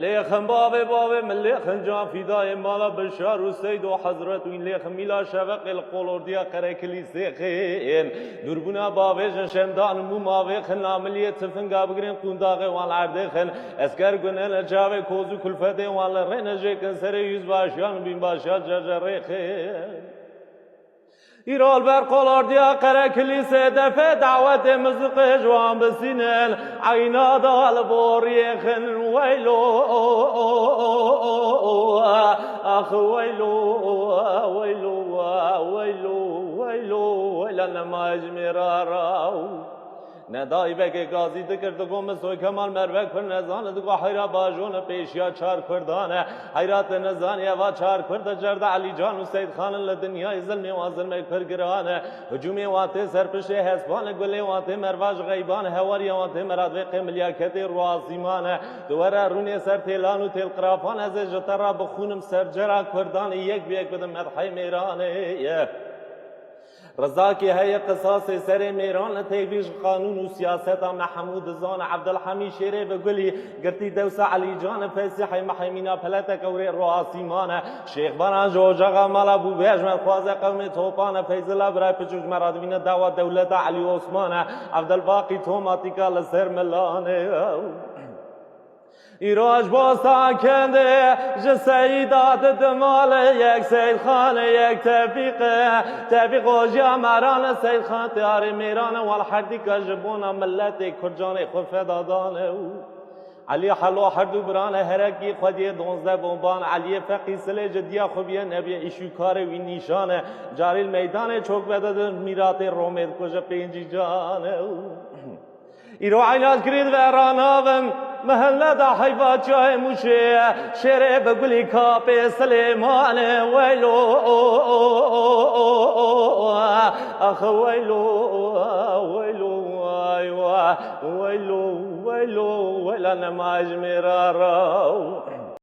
لیخم باب ملیخم جان فدای مالا بشار و سید و حضرت و این لیخم میلا شبق القلوردیا قره کلیسه خین دربونا بابیشن شمدان مو ماویخن ناملیه تفنگا بگرین قنداقه وال عردخن اسکر گنن جاوه کوزو کلفته وال رنجه کنسر yüz باشان بین باشا ججره خین ایرال بر قلوردیا قره کلیسه دفع دعوت مزق جوان بسینن عینا دال بوریخن ویلو آخ ویلو ویلو ویلو ویلو ویلن مجمرا راو ندای بگه گازی دکرد گم سوی کمال مروک پر نزان دگو حیرا باجون پیشیا چار کردانه حیرات نزانی و چار کرد جرد علی جان و سید خان لدنیای ظلمی و ظلمی پر گرانه هجومی واته سرپشه حسبان گلی واته مرواج غیبان هواری واته مراد و قملیا کتی روازیمانه دوره رونی سر تیلان و تیل قرافان از جتر را بخونم سر جرا کردان یک بیک بدم مدحی میرانه رضا کی ہے قصاص سر میران تیویش قانون و سیاست محمود زان عبدالحمی شیره بگلی گرتی دوسا علی جان فیسحی محیمینا پلت کوری رواسیمان شیخ بنا جوجا مالا بو بیج من خواز قوم توپان فیضلا برای پچوش مرادوین دعوت دولت علی عثمان عبدالباقی توماتیکا لسر ملانه ایراج با ساکنده جسیدات دمال یک سید خان یک تفیق و جامران سید خان تیار میران والحردی که جبونا ملت کرجان خفدادانه علی حلو حردو بران هرکی خودی 12 بمبان علی فقی سل جدیا خوبیه نبی ایشوکار وی نشانه جاری میدان چوک بدد میرات رومید کجا پینجی جانه ایرو عینات کرید و راناوم محله دا حیفا چای موشه شیره بگلی کاپ سلیمان ویلو اخ ویلو ویلو ویلو ویلو ویلو ویلو نماج میرا راو